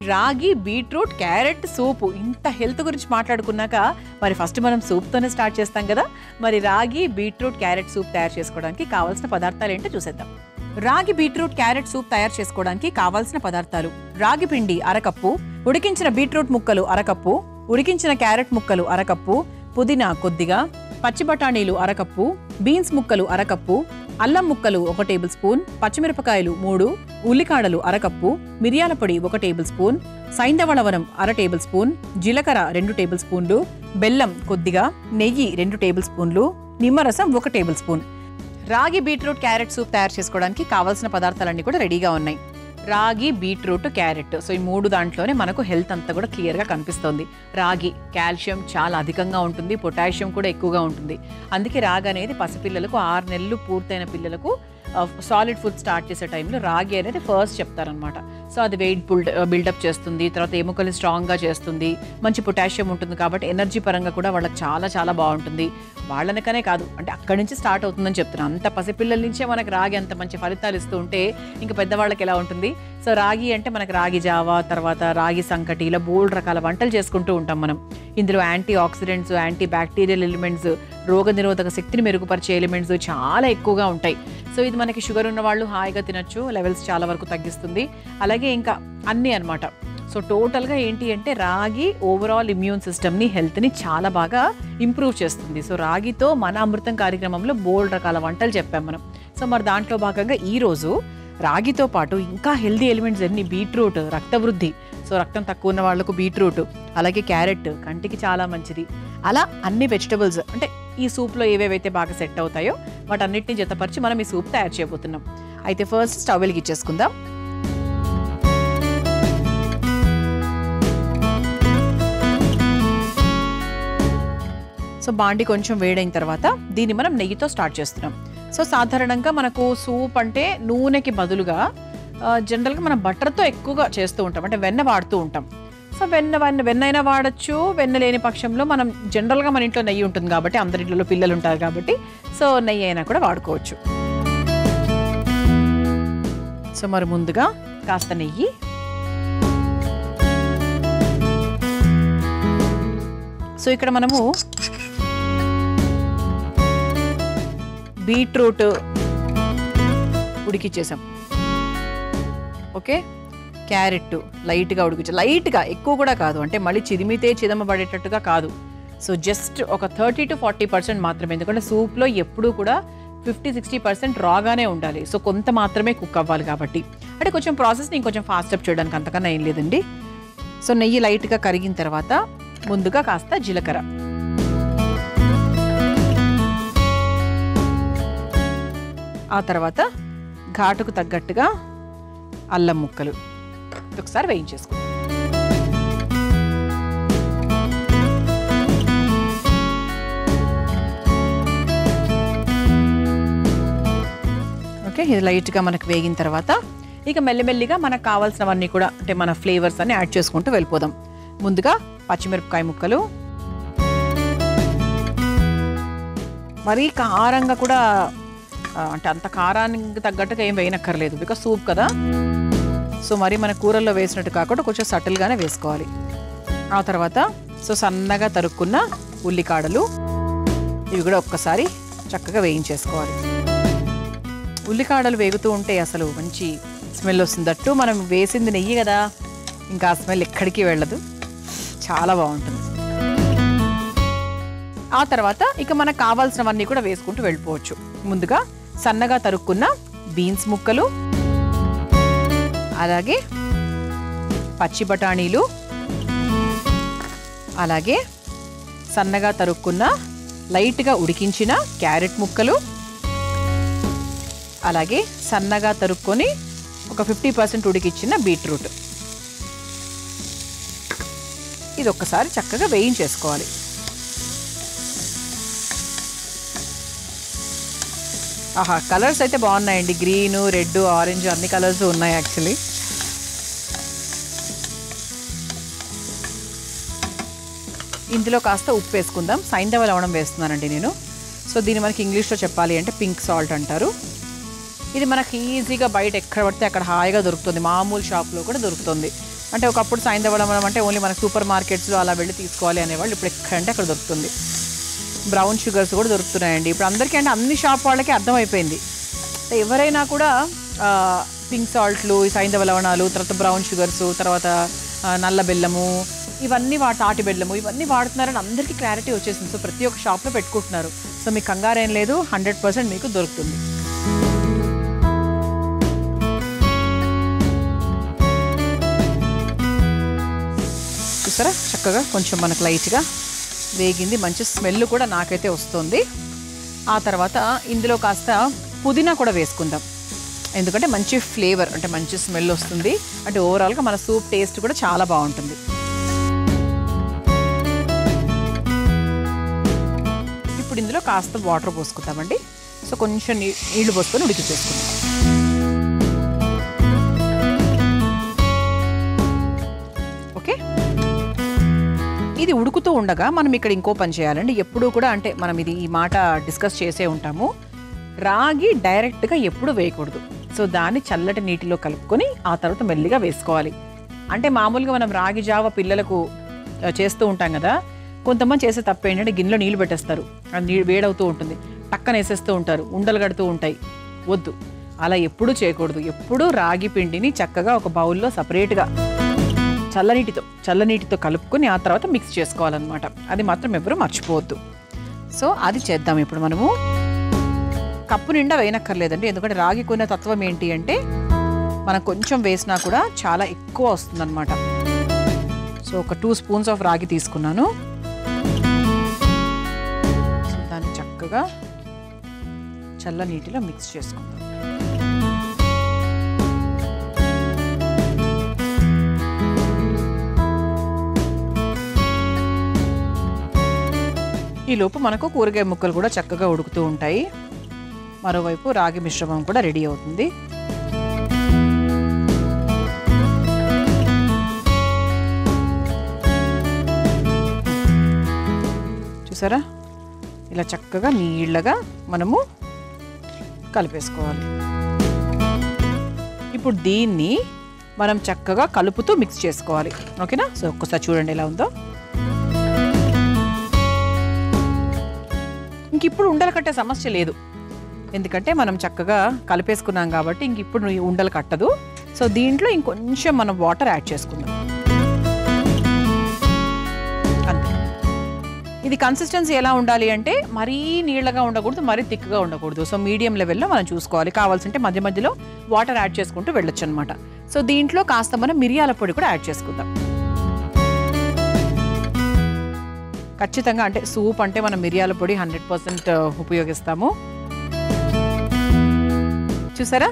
రాగి beetroot carrot సూపు, ఇంత health గురించి మాట్లాడుకున్నాక మరి ఫస్ట్ మనం సూప్తోనే స్టార్ట్ చేస్తాం కదా. మరి రాగి బీట్రూట్ క్యారెట్ సూప్ తయారు చేసుకోవడానికి కావాల్సిన పదార్థాలు ఏంటో చూసేద్దాం. రాగి బీట్రూట్ క్యారెట్ సూప్ తయారు చేసుకోవడానికి కావాల్సిన పదార్థాలు: రాగి పిండి అరకప్పు, ఉడికించిన బీట్రూట్ ముక్కలు అరకప్పు, ఉడికించిన క్యారెట్ ముక్కలు అరకప్పు, పుదీనా కొద్దిగా, పచ్చి బఠానీలు అరకప్పు, బీన్స్ ముక్కలు అరకప్పు, అల్లం ముక్కలు 1 టేబుల్ స్పూన్, పచ్చిమిరపకాయలు 3, ఉల్లికాడలు అరకప్పు, మిరియాల పొడి 1 టేబుల్ స్పూన్, సైంధవళవనం 1/2 టేబుల్ స్పూన్, జీలకర్ర 2 టేబుల్ స్పూన్లు, బెల్లం కొద్దిగా, నెయ్యి 2 టేబుల్ స్పూన్లు, నిమ్మరసం 1 టేబుల్ స్పూన్. రాగి బీట్రూట్ క్యారెట్ సూప్ తయారు చేసుకోవడానికి కావాల్సిన పదార్థాలన్నీ కూడా రెడీగా ఉన్నాయి. రాగి బీట్రూట్ క్యారెట్, సో ఈ 3 దాంట్లోనే మనకు హెల్త్ అంతా కూడా క్లియర్గా కనిపిస్తుంది. రాగి కాల్షియం చాలా అధికంగా ఉంటుంది, పొటాషియం కూడా ఎక్కువగా ఉంటుంది. అందుకే రాగి అనేది పసిపిల్లలకు 6 నెలలు పూర్తయిన పిల్లలకు సాలిడ్ ఫుడ్ స్టార్ట్ చేసే టైంలో రాగి అనేది ఫస్ట్ చెప్తారనమాట. సో అది వెయిట్ బిల్డప్ చేస్తుంది, తర్వాత ఎముకలు స్ట్రాంగ్గా చేస్తుంది, మంచి పొటాషియం ఉంటుంది. కాబట్టి ఎనర్జీ పరంగా కూడా వాళ్ళకి చాలా చాలా బాగుంటుంది. వాళ్ళనికనే కాదు, అంటే అక్కడి నుంచి స్టార్ట్ అవుతుందని చెప్తున్నాను. అంత పసిపిల్లల నుంచే మనకు రాగి అంత మంచి ఫలితాలు ఇస్తూ ఉంటే ఇంకా పెద్దవాళ్ళకి ఎలా ఉంటుంది. సో రాగి అంటే మనకు రాగి జావా, తర్వాత రాగి సంకటి, ఇలా బోల్డ్ రకాల వంటలు చేసుకుంటూ ఉంటాం మనం. ఇందులో antioxidants, antibacterial elements, రోగ నిరోధక శక్తిని మెరుగుపరిచే ఎలిమెంట్స్ చాలా ఎక్కువగా ఉంటాయి. సో ఇది మనకి షుగర్ ఉన్న వాళ్ళు హాయిగా తినచ్చు, లెవెల్స్ చాలా వరకు తగ్గిస్తుంది. అలాగే ఇంకా అన్నీ అనమాట. సో టోటల్గా ఏంటి అంటే రాగి ఓవరాల్ ఇమ్యూన్ సిస్టమ్ని, హెల్త్ని చాలా బాగా ఇంప్రూవ్ చేస్తుంది. సో రాగితో మన అమృతం కార్యక్రమంలో బోల్డ్ రకాల వంటలు చెప్పాం మనం. సో మరి దాంట్లో భాగంగా ఈరోజు రాగితో పాటు ఇంకా హెల్దీ ఎలిమెంట్స్ అన్ని, బీట్రూట్ రక్తవృద్ధి, సో రక్తం తక్కువ ఉన్న వాళ్ళకు బీట్రూట్, అలాగే క్యారెట్ కంటికి చాలా మంచిది. అలా అన్ని వెజిటబుల్స్ అంటే ఈ సూప్లో ఏవేవైతే బాగా సెట్ అవుతాయో వాటన్నిటిని జతపరిచి మనం ఈ సూప్ తయారు చేయబోతున్నాం. అయితే ఫస్ట్ స్టవ్ వెలిగించేసుకుందాం. సో బాండి కొంచెం వేడైన తర్వాత దీన్ని మనం నెయ్యితో స్టార్ట్ చేస్తున్నాం. సో సాధారణంగా మనకు సూప్ అంటే నూనెకి బదులుగా జనరల్గా మనం బటర్తో ఎక్కువగా చేస్తూ ఉంటాం, అంటే వెన్న వాడుతూ ఉంటాం. సో వెన్నైనా వాడచ్చు, వెన్న లేని పక్షంలో మనం జనరల్గా మన ఇంట్లో నెయ్యి ఉంటుంది కాబట్టి, అందరింట్లో పిల్లలు ఉంటారు కాబట్టి సో నెయ్యి అయినా కూడా వాడుకోవచ్చు. సో మరి ముందుగా కాస్త నెయ్యి, సో ఇక్కడ మనము బీట్రూట్ ఉడికిచ్చేసాం. ఓకే, క్యారెట్ లైట్గా ఉడికించాం, లైట్గా, ఎక్కువ కూడా కాదు, అంటే మళ్ళీ చిదిమితే చిదమబడేటట్టుగా కాదు. సో జస్ట్ ఒక 30 to 40% మాత్రమే, ఎందుకంటే సూప్లో ఎప్పుడూ కూడా 50-60% రాగానే ఉండాలి. సో కొంత మాత్రమే కుక్ అవ్వాలి కాబట్టి, అంటే కొంచెం ప్రాసెస్ని ఇంకొంచెం ఫాస్ట్ అప్ చేయడానికి అంతకన్నా ఏం లేదండి. సో నెయ్యి లైట్గా కరిగిన తర్వాత ముందుగా కాస్త జీలకర్ర, ఆ తర్వాత ఘాటుకు తగ్గట్టుగా అల్లం ముక్కలు ఒకసారి వేయించేసుకో. ఓకే, ఇది లైట్గా మనకు వేగిన తర్వాత ఇక మెల్లిమెల్లిగా మనకు కావాల్సినవన్నీ కూడా, అంటే మన ఫ్లేవర్స్ అన్ని యాడ్ చేసుకుంటూ వెళ్ళిపోదాం. ముందుగా పచ్చిమిరపకాయ ముక్కలు, మరీ కారంగా కూడా, అంటే అంత కారానికి తగ్గట్టుగా ఏం వేయనక్కర్లేదు, బికాస్ సూప్ కదా. సో మరి మన కూరల్లో వేసినట్టు కాకుండా కొంచెం సటిల్గానే వేసుకోవాలి. ఆ తర్వాత సో సన్నగా తరుక్కున్న ఉల్లికాడలు, ఇవి కూడా ఒక్కసారి చక్కగా వేయించేసుకోవాలి. ఉల్లికాడలు వేగుతూ ఉంటే అసలు మంచి స్మెల్ వస్తుంది. అట్టు మనం వేసింది నెయ్యి కదా, ఇంకా ఆ స్మెల్ ఎక్కడికి వెళ్ళదు, చాలా బాగుంటుంది. ఆ తర్వాత ఇక మనకు కావాల్సినవన్నీ కూడా వేసుకుంటూ వెళ్ళిపోవచ్చు. ముందుగా సన్నగా తరుక్కున్న బీన్స్ ముక్కలు, అలాగే పచ్చి బఠానీలు, అలాగే సన్నగా తరుక్కున్న లైట్గా ఉడికించిన క్యారెట్ ముక్కలు, అలాగే సన్నగా తరుక్కొని ఒక 50% ఉడికించిన బీట్రూట్. ఇది ఒక్కసారి చక్కగా వేయించేసుకోవాలి. ఆహా, కలర్స్ అయితే బాగున్నాయండి, గ్రీను, రెడ్, ఆరెంజ్ అన్ని కలర్స్ ఉన్నాయి యాక్చువల్లీ. ఇందులో కాస్త ఉప్పు వేసుకుందాం. సైంధవ లవణం వేస్తున్నానండి నేను. సో దీన్ని మనకి ఇంగ్లీష్లో చెప్పాలి అంటే పింక్ సాల్ట్ అంటారు. ఇది మనకి ఈజీగా బయట ఎక్కడ పడితే అక్కడ హాయిగా దొరుకుతుంది, మామూలు షాప్లో కూడా దొరుకుతుంది. అంటే ఒకప్పుడు సైంధవలవనం అంటే ఓన్లీ మనకు సూపర్ మార్కెట్స్లో అలా వెళ్ళి తీసుకోవాలి అనేవాళ్ళు. ఇప్పుడు ఎక్కడంటే అక్కడ దొరుకుతుంది. బ్రౌన్ షుగర్స్ కూడా దొరుకుతున్నాయండి ఇప్పుడు అందరికీ. అంటే అన్ని షాప్ వాళ్ళకి అర్థమైపోయింది, ఎవరైనా కూడా పింక్ సాల్ట్లు, సైంధవ లవణాలు, తర్వాత బ్రౌన్ షుగర్స్, తర్వాత నల్ల బెల్లము, ఇవన్నీ తాటి బెల్లము, ఇవన్నీ వాడుతున్నారని అందరికీ క్లారిటీ వచ్చేసింది. సో ప్రతి ఒక్క షాప్లో పెట్టుకుంటున్నారు. సో మీకు కంగారేం లేదు, 100% మీకు దొరుకుతుంది. చూసారా చక్కగా కొంచెం మనకు లైట్గా వేగింది, మంచి స్మెల్ కూడా నాకైతే వస్తుంది. ఆ తర్వాత ఇందులో కాస్త పుదీనా కూడా వేసుకుందాం, ఎందుకంటే మంచి ఫ్లేవర్, అంటే మంచి స్మెల్ వస్తుంది. అంటే ఓవరాల్గా మన సూప్ టేస్ట్ కూడా చాలా బాగుంటుంది. ఇప్పుడు ఇందులో కాస్త వాటర్ పోసుకుందామండి. సో కొంచెం నీళ్లు పోసుకొని ఉడికించేసుకుందాం. ఓకే, ఇది ఉడుకుతూ ఉండగా మనం ఇక్కడ ఇంకో పని చేయాలండి. ఎప్పుడూ కూడా అంటే మనం ఈ మాట డిస్కస్ చేసే ఉంటాము, రాగి డైరెక్ట్గా ఎప్పుడు వేయకూడదు. సో దాన్ని చల్లటి నీటిలో కలుపుకొని ఆ తర్వాత మెల్లిగా వేసుకోవాలి. అంటే మామూలుగా మనం రాగి జావ పిల్లలకు చేస్తూ ఉంటాం కదా, కొంతమంది చేసే తప్పు ఏంటంటే గిన్నెలో నీళ్ళు పెట్టేస్తారు, అది వేడవుతూ ఉంటుంది, పక్కన వేసేస్తూ ఉంటారు, ఉండలు కడుతూ ఉంటాయి. వద్దు, అలా ఎప్పుడూ చేయకూడదు. ఎప్పుడూ రాగి పిండిని చక్కగా ఒక బౌల్లో సపరేట్గా చల్లనీటితో కలుపుకొని ఆ తర్వాత మిక్స్ చేసుకోవాలన్నమాట. అది మాత్రం ఎవరు మర్చిపోవద్దు. సో అది చేద్దాం ఇప్పుడు మనము. కప్పు నిండా వేయనక్కర్లేదండి, ఎందుకంటే రాగి కొన్న తత్వం ఏంటి అంటే మనం కొంచెం వేసినా కూడా చాలా ఎక్కువ వస్తుందన్నమాట. సో ఒక 2 స్పూన్స్ ఆఫ్ రాగి తీసుకున్నాను. సో దాన్ని చక్కగా చల్ల నీటిలో మిక్స్ చేసుకుందాం. ఈలోపు మనకు కూరగాయ ముక్కలు కూడా చక్కగా ఉడుకుతూ ఉంటాయి. మరోవైపు రాగి మిశ్రమం కూడా రెడీ అవుతుంది. చూసారా, ఇలా చక్కగా నీళ్ళగా మనము కలిపేసుకోవాలి. ఇప్పుడు దీన్ని మనం చక్కగా కలుపుతూ మిక్స్ చేసుకోవాలి. ఓకేనా? సో ఒక్కసారి చూడండి ఎలా ఉందో. ఇంక ఇప్పుడు ఉండలు కట్టే సమస్య లేదు, ఎందుకంటే మనం చక్కగా కలిపేసుకున్నాం కాబట్టి ఇంక ఇప్పుడు ఉండలు కట్టదు. సో దీంట్లో ఇంకొంచెం మనం వాటర్ యాడ్ చేసుకుందాం అంతే. ఇది కన్సిస్టెన్సీ ఎలా ఉండాలి అంటే మరీ నీళ్ళగా ఉండకూడదు, మరీ థిక్గా ఉండకూడదు. సో మీడియం లెవెల్లో మనం చూసుకోవాలి. కావాల్సింటే మధ్య మధ్యలో వాటర్ యాడ్ చేసుకుంటూ వెళ్ళొచ్చు అనమాట. సో దీంట్లో కాస్త మనం మిరియాల పొడి కూడా యాడ్ చేసుకుందాం. ఖచ్చితంగా అంటే సూప్ అంటే మనం మిరియాల పొడి 100% ఉపయోగిస్తాము. చూసారా?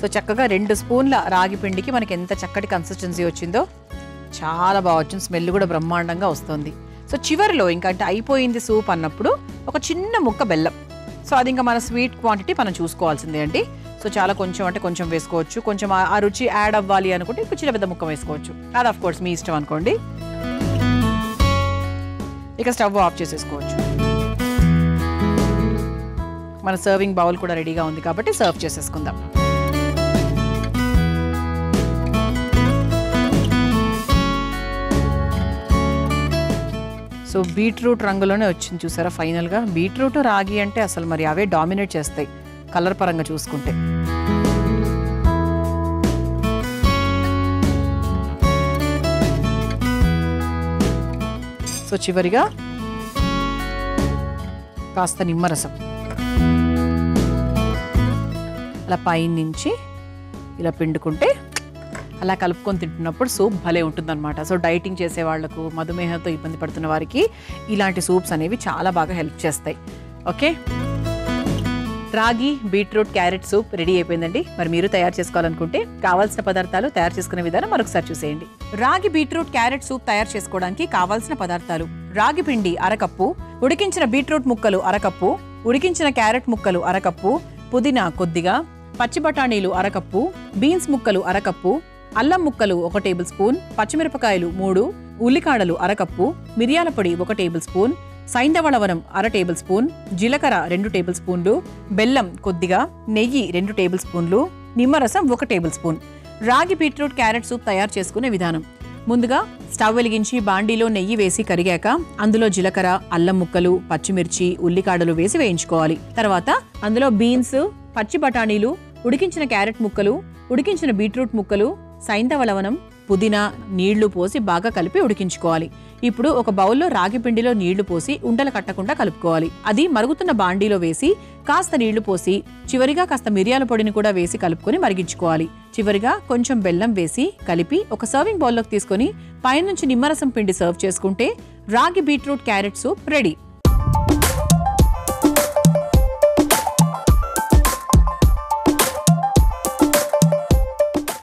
సో చక్కగా 2 స్పూన్ల రాగి పిండికి మనకి ఎంత చక్కటి కన్సిస్టెన్సీ వచ్చిందో, చాలా బాగా వచ్చింది. స్మెల్ కూడా బ్రహ్మాండంగా వస్తుంది. సో చివరిలో ఇంకా అంటే అయిపోయింది సూప్ అన్నప్పుడు ఒక చిన్న ముక్క బెల్లం. సో అది ఇంకా మన స్వీట్ క్వాంటిటీ మనం చూసుకోవాల్సిందే అండి. సో చాలా కొంచెం అంటే కొంచెం వేసుకోవచ్చు, కొంచెం ఆ రుచి యాడ్ అవ్వాలి అనుకుంటే ఇంకో చిన్న పెద్ద ముక్క వేసుకోవచ్చు. అది ఆఫ్ కోర్స్ మీ ఇష్టం అనుకోండి. ఇక స్టవ్ ఆఫ్ చేసేసుకోవచ్చు. మన సర్వింగ్ బౌల్ కూడా రెడీగా ఉంది కాబట్టి సర్వ్ చేసేసుకుందాం. సో బీట్రూట్ రంగులోనే వచ్చింది చూసారా ఫైనల్గా. బీట్రూట్ రాగి అంటే అసలు మరి అవే డామినేట్ చేస్తాయి కలర్ పరంగా చూసుకుంటే. సో చివరిగా కాస్త నిమ్మరసం అలా పైనుంచి ఇలా పిండుకుంటే అలా కలుపుకొని తింటున్నప్పుడు సూప్ భలే ఉంటుందన్నమాట. సో డైటింగ్ చేసే వాళ్లకు, మధుమేహంతో ఇబ్బంది పడుతున్న వారికి ఇలాంటి సూప్స్ అనేవి చాలా బాగా హెల్ప్ చేస్తాయి. ఓకే, రాగి బీట్రూట్ క్యారెట్ సూప్ రెడీ అయిపోయిందండి. మరి మీరు తయారు చేసుకోవాలనుకుంటే కావాల్సిన పదార్థాలు, తయారు చేసుకునే విధానం మరొకసారి చూసేయండి. రాగి బీట్రూట్ క్యారెట్ సూప్ తయారు చేసుకోవడానికి కావాల్సిన పదార్థాలు: రాగి పిండి అరకప్పు, ఉడికించిన బీట్రూట్ ముక్కలు అరకప్పు, ఉడికించిన క్యారెట్ ముక్కలు అరకప్పు, పుదీనా కొద్దిగా, పచ్చి బఠానీలు అరకప్పు, బీన్స్ ముక్కలు అరకప్పు, అల్లం ముక్కలు 1 టేబుల్ స్పూన్, పచ్చిమిరపకాయలు 3, ఉల్లికాడలు అరకప్పు, మిరియాల పొడి 1 టేబుల్ స్పూన్, సైంధవ లవణం 1/2 టేబుల్ స్పూన్, జీలకర్ర 2 టేబుల్ స్పూన్లు, బెల్లం కొద్దిగా, నెయ్యి 2 టేబుల్ స్పూన్లు, నిమ్మరసం 1 టేబుల్ స్పూన్. రాగి బీట్రూట్ క్యారెట్ సూప్ తయారు చేసుకునే విధానం: ముందుగా స్టవ్ వెలిగించి బాండీలో నెయ్యి వేసి కరిగాక అందులో జీలకర్ర, అల్లం ముక్కలు, పచ్చిమిర్చి, ఉల్లికాడలు వేసి వేయించుకోవాలి. తర్వాత అందులో బీన్స్, పచ్చి బఠానీలు, ఉడికించిన క్యారెట్ ముక్కలు, ఉడికించిన బీట్రూట్ ముక్కలు, సైంధవ లవణం, పుదీనా, నీళ్లు పోసి బాగా కలిపి ఉడికించుకోవాలి. ఇప్పుడు ఒక బౌల్లో రాగి పిండిలో నీళ్లు పోసి ఉండలు కట్టకుండా కలుపుకోవాలి. అది మరుగుతున్న బాండీలో వేసి కాస్త నీళ్లు పోసి చివరిగా కాస్త మిరియాల పొడిని కూడా వేసి కలుపుకొని మరిగించుకోవాలి. చివరిగా కొంచెం బెల్లం వేసి కలిపి ఒక సర్వింగ్ బౌల్లోకి తీసుకొని పైనుంచి నిమ్మరసం పిండి సర్వ్ చేసుకుంటే రాగి బీట్రూట్ క్యారెట్ సూప్ రెడీ.